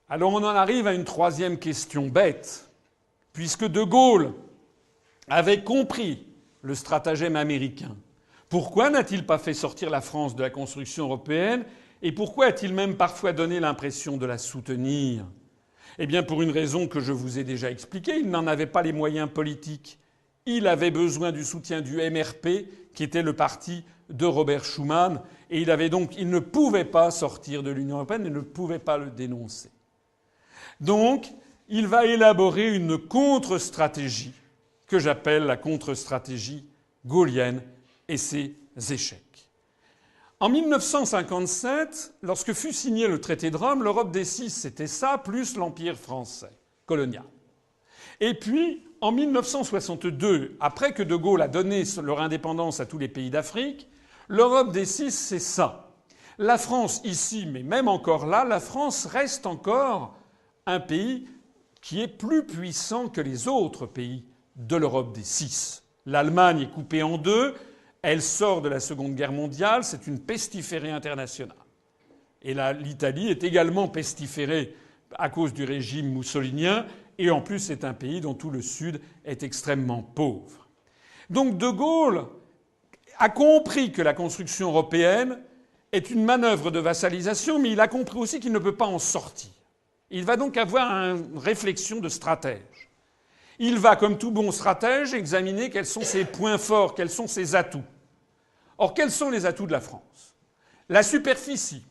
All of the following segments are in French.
Alors on en arrive à une troisième question bête. Puisque De Gaulle avait compris le stratagème américain, pourquoi n'a-t-il pas fait sortir la France de la construction européenne et pourquoi a-t-il même parfois donné l'impression de la soutenir ? Eh bien pour une raison que je vous ai déjà expliquée, il n'en avait pas les moyens politiques. Il avait besoin du soutien du MRP, qui était le parti de Robert Schuman, et il ne pouvait pas sortir de l'Union européenne et ne pouvait pas le dénoncer. Donc, il va élaborer une contre-stratégie que j'appelle la contre-stratégie gaullienne et ses échecs. En 1957, lorsque fut signé le traité de Rome, l'Europe des six, c'était ça, plus l'Empire français colonial. Et puis, en 1962, après que De Gaulle a donné leur indépendance à tous les pays d'Afrique, l'Europe des six, c'est ça. La France, ici, mais même encore là, la France reste encore un pays qui est plus puissant que les autres pays de l'Europe des six. L'Allemagne est coupée en deux, elle sort de la Seconde Guerre mondiale, c'est une pestiférée internationale. Et l'Italie est également pestiférée à cause du régime moussolinien, et en plus c'est un pays dont tout le Sud est extrêmement pauvre. Donc De Gaulle a compris que la construction européenne est une manœuvre de vassalisation, mais il a compris aussi qu'il ne peut pas en sortir. Il va donc avoir une réflexion de stratège. Il va, comme tout bon stratège, examiner quels sont ses points forts, quels sont ses atouts. Or, quels sont les atouts de la France ? La superficie.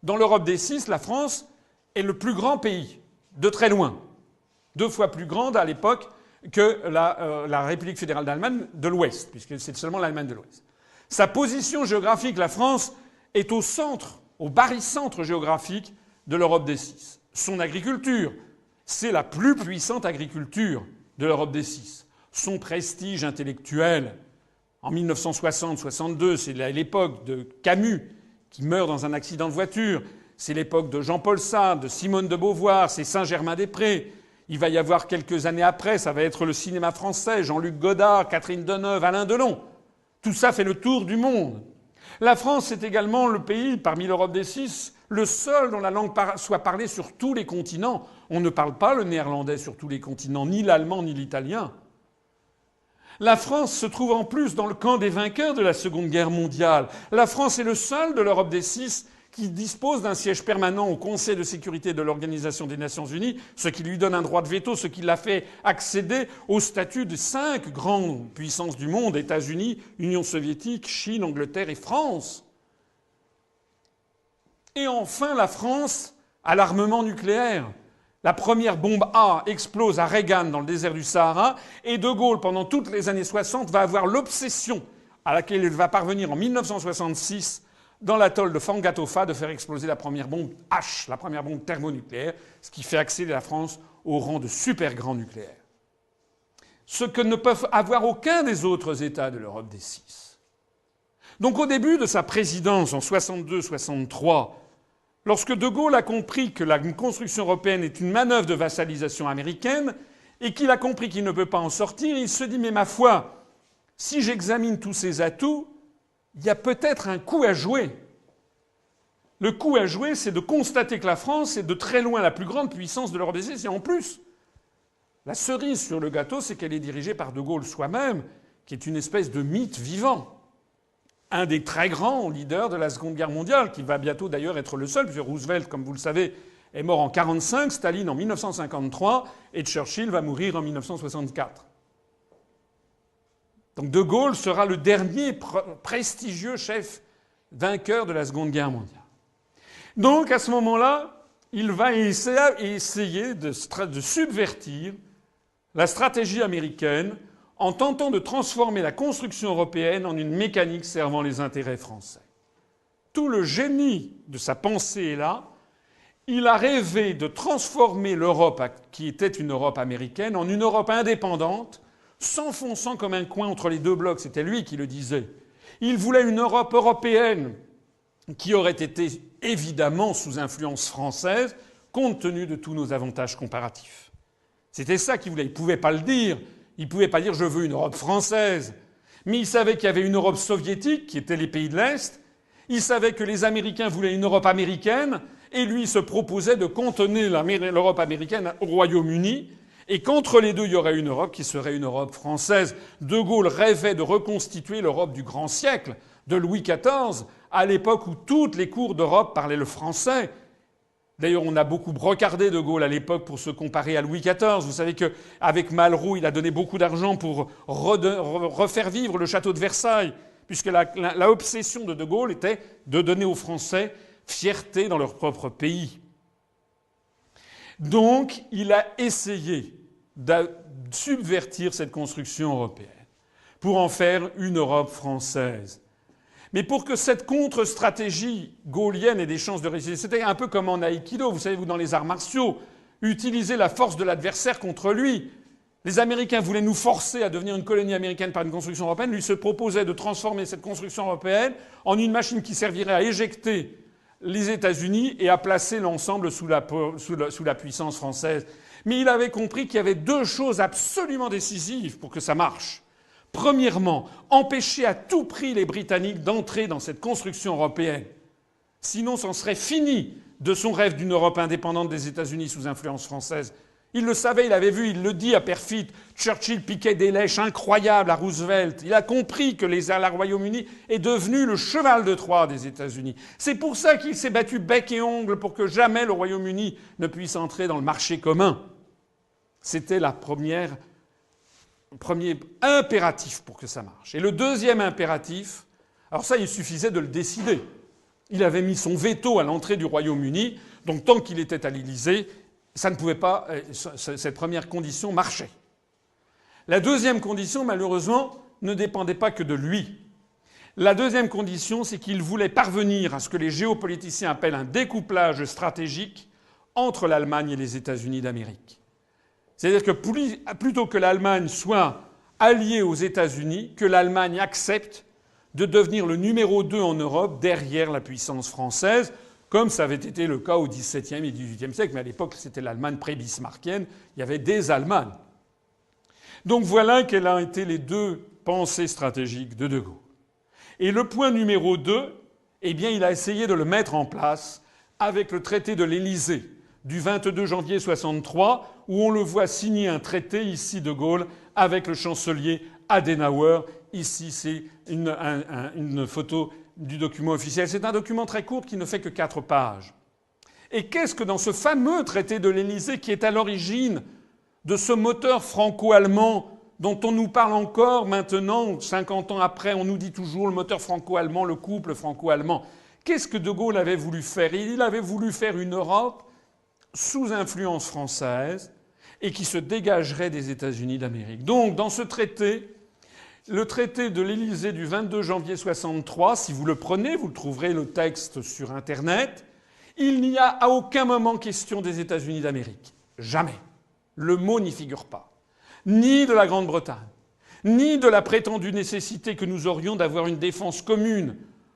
Dans l'Europe des six, la France est le plus grand pays, de très loin. 2 fois plus grande à l'époque que la République fédérale d'Allemagne de l'Ouest, puisque c'est seulement l'Allemagne de l'Ouest. Sa position géographique, la France, est au centre, au barycentre géographique de l'Europe des six. Son agriculture, c'est la plus puissante agriculture de l'Europe des six. Son prestige intellectuel, en 1960-62, c'est l'époque de Camus, qui meurt dans un accident de voiture. C'est l'époque de Jean-Paul Sartre, de Simone de Beauvoir, c'est Saint-Germain-des-Prés. Il va y avoir quelques années après, ça va être le cinéma français, Jean-Luc Godard, Catherine Deneuve, Alain Delon. Tout ça fait le tour du monde. La France est également le pays, parmi l'Europe des six, le seul dont la langue soit parlée sur tous les continents. On ne parle pas le néerlandais sur tous les continents, ni l'allemand, ni l'italien. La France se trouve en plus dans le camp des vainqueurs de la Seconde Guerre mondiale. La France est le seul de l'Europe des six qui dispose d'un siège permanent au Conseil de sécurité de l'Organisation des Nations Unies, ce qui lui donne un droit de veto, ce qui l'a fait accéder au statut de 5 grandes puissances du monde, États-Unis, Union soviétique, Chine, Angleterre et France. Et enfin, la France a l'armement nucléaire. La première bombe A explose à Reagan dans le désert du Sahara, et De Gaulle, pendant toutes les années 60, va avoir l'obsession à laquelle il va parvenir en 1966 dans l'atoll de Fangatofa de faire exploser la première bombe H, la première bombe thermonucléaire, ce qui fait accéder la France au rang de super grand nucléaire. Ce que ne peuvent avoir aucun des autres États de l'Europe des six. Donc au début de sa présidence, en 62-63, lorsque De Gaulle a compris que la construction européenne est une manœuvre de vassalisation américaine et qu'il a compris qu'il ne peut pas en sortir, il se dit « Mais ma foi, si j'examine tous ces atouts, il y a peut-être un coup à jouer. Le coup à jouer, c'est de constater que la France est de très loin la plus grande puissance de l'Europe des six. Et en plus, la cerise sur le gâteau, c'est qu'elle est dirigée par De Gaulle soi-même, qui est une espèce de mythe vivant. Un des très grands leaders de la Seconde Guerre mondiale, qui va bientôt d'ailleurs être le seul, puisque Roosevelt, comme vous le savez, est mort en 1945, Staline en 1953, et Churchill va mourir en 1964. Donc De Gaulle sera le dernier prestigieux chef vainqueur de la Seconde Guerre mondiale. Donc à ce moment-là, il va essayer de subvertir la stratégie américaine en tentant de transformer la construction européenne en une mécanique servant les intérêts français. Tout le génie de sa pensée est là. Il a rêvé de transformer l'Europe, qui était une Europe américaine, en une Europe indépendante, s'enfonçant comme un coin entre les deux blocs. C'était lui qui le disait. Il voulait une Europe européenne qui aurait été évidemment sous influence française, compte tenu de tous nos avantages comparatifs. C'était ça qu'il voulait. Il ne pouvait pas le dire. Il ne pouvait pas dire « je veux une Europe française ». Mais il savait qu'il y avait une Europe soviétique, qui était les pays de l'Est. Il savait que les Américains voulaient une Europe américaine. et lui se proposait de cantonner l'Europe américaine au Royaume-Uni, et qu'entre les deux, il y aurait une Europe qui serait une Europe française. De Gaulle rêvait de reconstituer l'Europe du grand siècle, de Louis XIV, à l'époque où toutes les cours d'Europe parlaient le français. D'ailleurs, on a beaucoup brocardé de Gaulle à l'époque pour se comparer à Louis XIV. Vous savez qu'avec Malraux, il a donné beaucoup d'argent pour refaire vivre le château de Versailles, puisque la obsession de Gaulle était de donner aux Français fierté dans leur propre pays. Donc, il a essayé de subvertir cette construction européenne pour en faire une Europe française. Mais pour que cette contre-stratégie gaullienne ait des chances de réussir, c'était un peu comme en aïkido, vous savez, vous, dans les arts martiaux, utiliser la force de l'adversaire contre lui. Les Américains voulaient nous forcer à devenir une colonie américaine par une construction européenne. Lui se proposait de transformer cette construction européenne en une machine qui servirait à éjecter les États-Unis et à placer l'ensemble sous la puissance française. Mais il avait compris qu'il y avait deux choses absolument décisives pour que ça marche. Premièrement, empêcher à tout prix les Britanniques d'entrer dans cette construction européenne. Sinon, c'en serait fini de son rêve d'une Europe indépendante des États-Unis sous influence française. Il le savait, il avait vu, il le dit à perfide. Churchill piquait des lèches incroyables à Roosevelt. Il a compris que le Royaume-Uni est devenu le cheval de Troie des États-Unis. C'est pour ça qu'il s'est battu bec et ongle pour que jamais le Royaume-Uni ne puisse entrer dans le marché commun. C'était le premier impératif pour que ça marche. Et le deuxième impératif, alors ça, il suffisait de le décider. Il avait mis son veto à l'entrée du Royaume-Uni, donc tant qu'il était à l'Élysée, ça ne pouvait pas, cette première condition marchait. La deuxième condition, malheureusement, ne dépendait pas que de lui. La deuxième condition, c'est qu'il voulait parvenir à ce que les géopoliticiens appellent un découplage stratégique entre l'Allemagne et les États-Unis d'Amérique. C'est-à-dire que plutôt que l'Allemagne soit alliée aux États-Unis, que l'Allemagne accepte de devenir le numéro 2 en Europe derrière la puissance française, comme ça avait été le cas au XVIIe et XVIIIe siècle, mais à l'époque c'était l'Allemagne pré-bismarckienne, il y avait des Allemagnes. Donc voilà quelles ont été les deux pensées stratégiques de De Gaulle. Et le point numéro 2, eh bien il a essayé de le mettre en place avec le traité de l'Élysée du 22 janvier 1963, où on le voit signer un traité, ici De Gaulle, avec le chancelier Adenauer. Ici c'est une photo du document officiel. C'est un document très court qui ne fait que 4 pages. Et qu'est-ce que dans ce fameux traité de l'Élysée, qui est à l'origine de ce moteur franco-allemand dont on nous parle encore maintenant, 50 ans après, on nous dit toujours le moteur franco-allemand, le couple franco-allemand. Qu'est-ce que De Gaulle avait voulu faire? Il avait voulu faire une Europe sous influence française et qui se dégagerait des États-Unis d'Amérique. Donc, dans ce traité, le traité de l'Élysée du 22 janvier 1963, si vous le prenez, vous le trouverez le texte sur Internet, il n'y a à aucun moment question des États-Unis d'Amérique. Jamais. Le mot n'y figure pas. Ni de la Grande-Bretagne, ni de la prétendue nécessité que nous aurions d'avoir une défense commune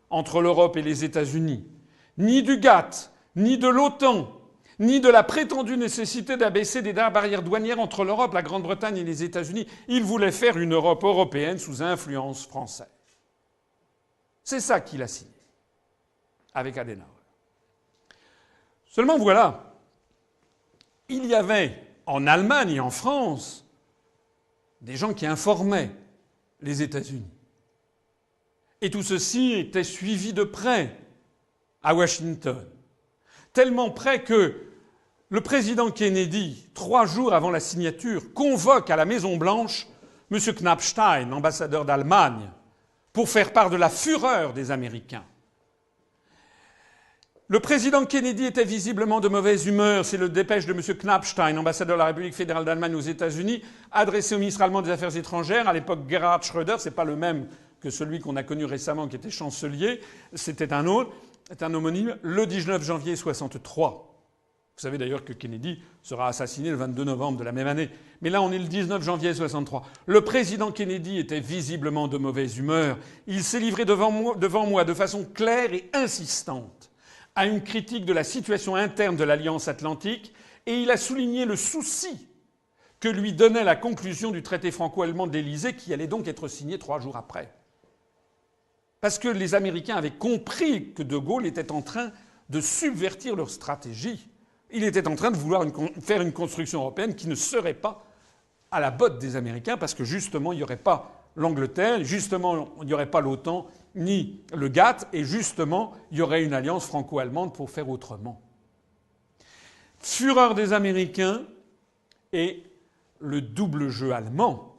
entre l'Europe et les États-Unis, ni du GATT, ni de l'OTAN, ni de la prétendue nécessité d'abaisser des barrières douanières entre l'Europe, la Grande-Bretagne et les États-Unis. Il voulait faire une Europe européenne sous influence française. C'est ça qu'il a signé, avec Adenauer. Seulement voilà, il y avait en Allemagne et en France des gens qui informaient les États-Unis. Et tout ceci était suivi de près à Washington. Tellement près que le président Kennedy, 3 jours avant la signature, convoque à la Maison-Blanche M. Knappstein, ambassadeur d'Allemagne, pour faire part de la fureur des Américains. Le président Kennedy était visiblement de mauvaise humeur. C'est le dépêche de M. Knappstein, ambassadeur de la République fédérale d'Allemagne aux États-Unis, adressé au ministre allemand des Affaires étrangères, à l'époque Gerhard Schröder, c'est pas le même que celui qu'on a connu récemment qui était chancelier, c'était un autre, c'est un homonyme, le 19 janvier 1963. Vous savez d'ailleurs que Kennedy sera assassiné le 22 novembre de la même année. Mais là, on est le 19 janvier 1963. Le président Kennedy était visiblement de mauvaise humeur. Il s'est livré devant moi de façon claire et insistante à une critique de la situation interne de l'Alliance atlantique, et il a souligné le souci que lui donnait la conclusion du traité franco-allemand de l'Élysée, qui allait donc être signé 3 jours après. Parce que les Américains avaient compris que De Gaulle était en train de subvertir leur stratégie. Il était en train de vouloir faire une construction européenne qui ne serait pas à la botte des Américains, parce que justement, il n'y aurait pas l'Angleterre, justement, il n'y aurait pas l'OTAN, ni le GATT, et justement, il y aurait une alliance franco-allemande pour faire autrement. Fureur des Américains et le double jeu allemand.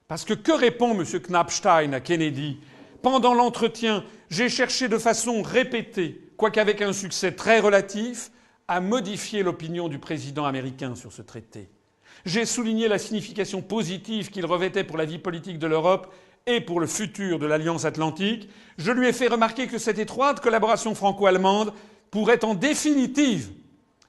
Parce que répond M. Knappstein à Kennedy ? Pendant l'entretien, j'ai cherché de façon répétée, quoique avec un succès très relatif, à modifier l'opinion du président américain sur ce traité. J'ai souligné la signification positive qu'il revêtait pour la vie politique de l'Europe et pour le futur de l'Alliance atlantique. Je lui ai fait remarquer que cette étroite collaboration franco-allemande pourrait en définitive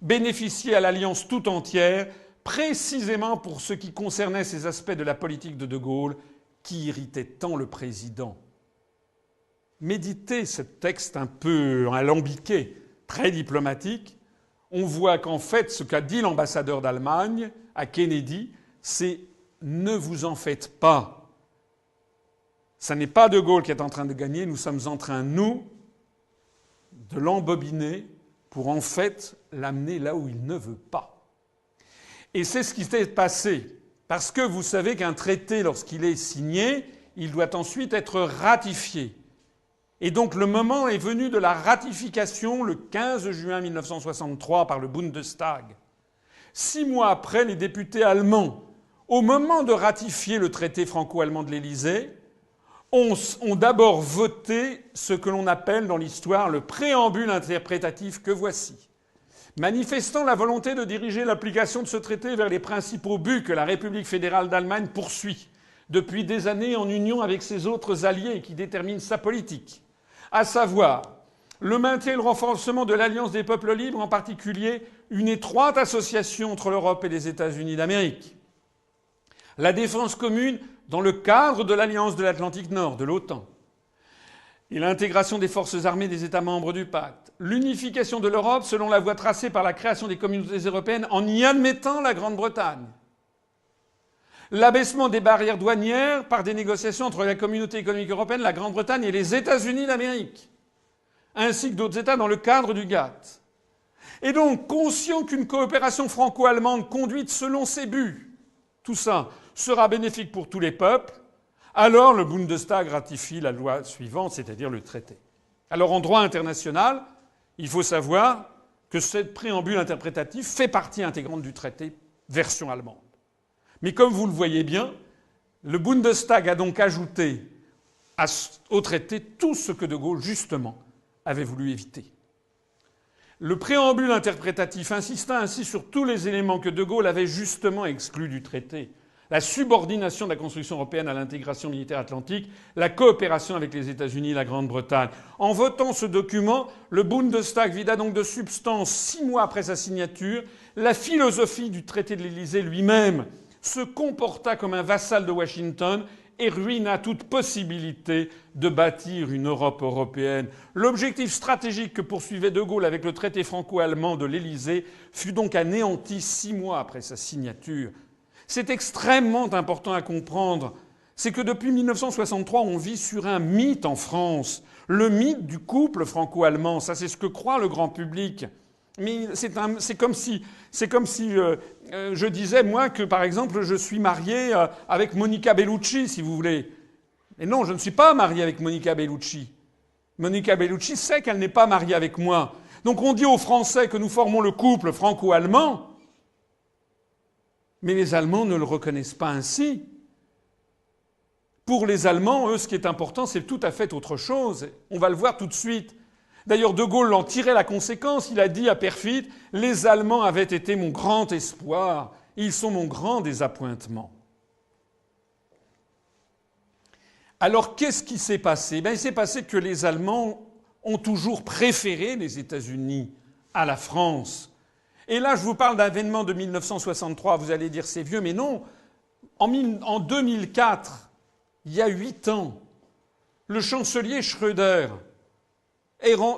bénéficier à l'Alliance tout entière, précisément pour ce qui concernait ces aspects de la politique de Gaulle qui irritaient tant le président. Méditez ce texte un peu alambiqué, très diplomatique. On voit qu'en fait, ce qu'a dit l'ambassadeur d'Allemagne à Kennedy, c'est « ne vous en faites pas ». Ça n'est pas De Gaulle qui est en train de gagner, nous sommes en train, nous, de l'embobiner pour en fait l'amener là où il ne veut pas. Et c'est ce qui s'est passé. Parce que vous savez qu'un traité, lorsqu'il est signé, il doit ensuite être ratifié. Et donc le moment est venu de la ratification le 15 juin 1963 par le Bundestag. 6 mois après, les députés allemands, au moment de ratifier le traité franco-allemand de l'Élysée, ont d'abord voté ce que l'on appelle dans l'histoire le préambule interprétatif que voici. Manifestant la volonté de diriger l'application de ce traité vers les principaux buts que la République fédérale d'Allemagne poursuit depuis des années en union avec ses autres alliés qui déterminent sa politique, à savoir le maintien et le renforcement de l'Alliance des peuples libres, en particulier une étroite association entre l'Europe et les États-Unis d'Amérique, la défense commune dans le cadre de l'Alliance de l'Atlantique Nord, de l'OTAN, et l'intégration des forces armées des États membres du pacte, l'unification de l'Europe selon la voie tracée par la création des communautés européennes en y admettant la Grande-Bretagne, l'abaissement des barrières douanières par des négociations entre la communauté économique européenne, la Grande-Bretagne et les États-Unis d'Amérique, ainsi que d'autres États dans le cadre du GATT. Et donc, conscient qu'une coopération franco-allemande conduite selon ces buts, tout ça sera bénéfique pour tous les peuples, alors le Bundestag ratifie la loi suivante, c'est-à-dire le traité. Alors en droit international, il faut savoir que ce préambule interprétatif fait partie intégrante du traité version allemande. Mais comme vous le voyez bien, le Bundestag a donc ajouté au traité tout ce que De Gaulle, justement, avait voulu éviter. Le préambule interprétatif insista ainsi sur tous les éléments que De Gaulle avait justement exclus du traité. La subordination de la construction européenne à l'intégration militaire atlantique, la coopération avec les États-Unis et la Grande-Bretagne. En votant ce document, le Bundestag vida donc de substance, 6 mois après sa signature, la philosophie du traité de l'Élysée lui-même, se comporta comme un vassal de Washington et ruina toute possibilité de bâtir une Europe européenne. L'objectif stratégique que poursuivait De Gaulle avec le traité franco-allemand de l'Élysée fut donc anéanti 6 mois après sa signature. C'est extrêmement important à comprendre. C'est que depuis 1963, on vit sur un mythe en France. Le mythe du couple franco-allemand. Ça, c'est ce que croit le grand public. Mais c'est comme si je disais, moi, que, par exemple, je suis marié avec Monica Bellucci, si vous voulez. Et non, je ne suis pas marié avec Monica Bellucci. Monica Bellucci sait qu'elle n'est pas mariée avec moi. Donc on dit aux Français que nous formons le couple franco-allemand, mais les Allemands ne le reconnaissent pas ainsi. Pour les Allemands, eux, ce qui est important, c'est tout à fait autre chose. On va le voir tout de suite. D'ailleurs, De Gaulle en tirait la conséquence. Il a dit à Perfit « Les Allemands avaient été mon grand espoir. Ils sont mon grand désappointement. » Alors, qu'est-ce qui s'est passé ? Il s'est passé que les Allemands ont toujours préféré les États-Unis à la France. Et là, je vous parle d'un événement de 1963. Vous allez dire c'est vieux, mais non. En 2004, il y a 8 ans, le chancelier Schröder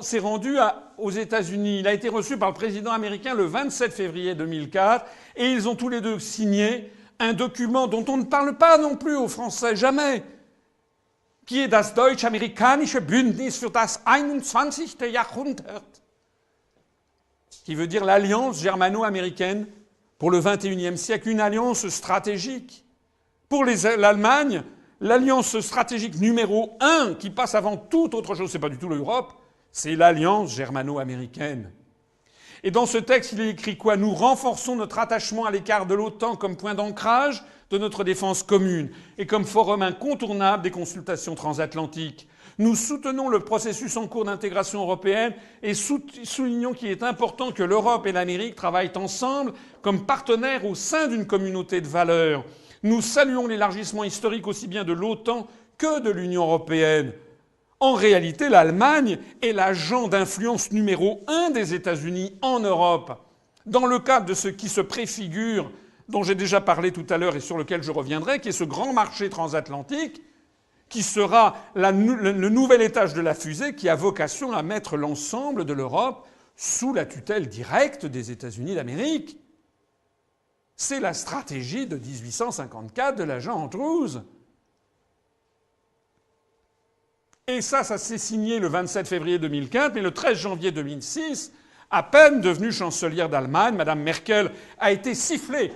s'est rendu aux États-Unis. Il a été reçu par le président américain le 27 février 2004 et ils ont tous les deux signé un document dont on ne parle pas non plus aux Français, jamais, qui est das Deutsch-Amerikanische Bündnis für das 21. Jahrhundert. qui veut dire l'alliance germano-américaine pour le XXIe siècle, une alliance stratégique. Pour l'Allemagne, l'alliance stratégique numéro 1 qui passe avant toute autre chose, c'est pas du tout l'Europe, c'est l'alliance germano-américaine. Et dans ce texte, il est écrit quoi? Nous renforçons notre attachement à l'écart de l'OTAN comme point d'ancrage de notre défense commune et comme forum incontournable des consultations transatlantiques. Nous soutenons le processus en cours d'intégration européenne et soulignons qu'il est important que l'Europe et l'Amérique travaillent ensemble comme partenaires au sein d'une communauté de valeurs. Nous saluons l'élargissement historique aussi bien de l'OTAN que de l'Union européenne. En réalité, l'Allemagne est l'agent d'influence numéro 1 des États-Unis en Europe. Dans le cadre de ce qui se préfigure, dont j'ai déjà parlé tout à l'heure et sur lequel je reviendrai, qui est ce grand marché transatlantique, qui sera le nouvel étage de la fusée qui a vocation à mettre l'ensemble de l'Europe sous la tutelle directe des États-Unis d'Amérique. C'est la stratégie de 1854 de l'agent Andrews. Et ça s'est signé le 27 février 2004, mais le 13 janvier 2006, à peine devenue chancelière d'Allemagne, Mme Merkel a été sifflée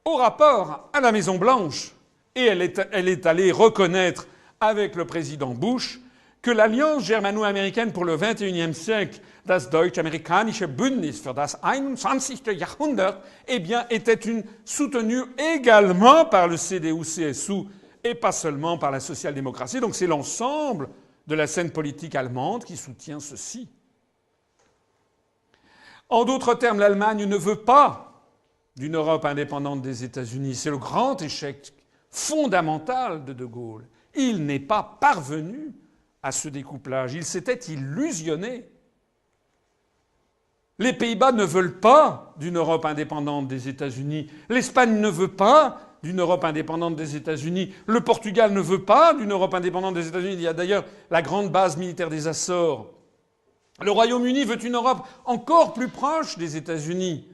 au rapport à la Maison-Blanche. Et elle est allée reconnaître avec le président Bush que l'alliance germano-américaine pour le XXIe siècle, das deutsch-amerikanische Bündnis für das 21. Jahrhundert, eh bien, était soutenue également par le CDU-CSU et pas seulement par la social-démocratie. Donc c'est l'ensemble de la scène politique allemande qui soutient ceci. En d'autres termes, l'Allemagne ne veut pas d'une Europe indépendante des États-Unis. C'est le grand échec fondamental de De Gaulle. Il n'est pas parvenu à ce découplage. Il s'était illusionné. Les Pays-Bas ne veulent pas d'une Europe indépendante des États-Unis. L'Espagne ne veut pas d'une Europe indépendante des États-Unis. Le Portugal ne veut pas d'une Europe indépendante des États-Unis. Il y a d'ailleurs la grande base militaire des Açores. Le Royaume-Uni veut une Europe encore plus proche des États-Unis.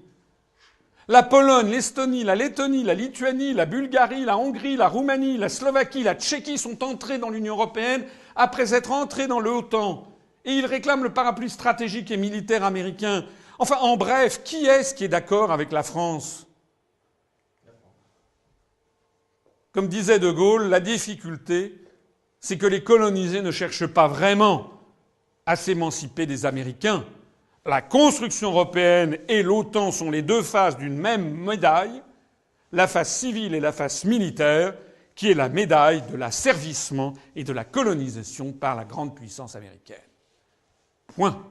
La Pologne, l'Estonie, la Lettonie, la Lituanie, la Bulgarie, la Hongrie, la Roumanie, la Slovaquie, la Tchéquie sont entrés dans l'Union européenne après être entrés dans l'OTAN. Et ils réclament le parapluie stratégique et militaire américain. Enfin, en bref, qui est-ce qui est d'accord avec la France? Comme disait De Gaulle, la difficulté, c'est que les colonisés ne cherchent pas vraiment à s'émanciper des Américains. La construction européenne et l'OTAN sont les deux faces d'une même médaille, la face civile et la face militaire, qui est la médaille de l'asservissement et de la colonisation par la grande puissance américaine. Point.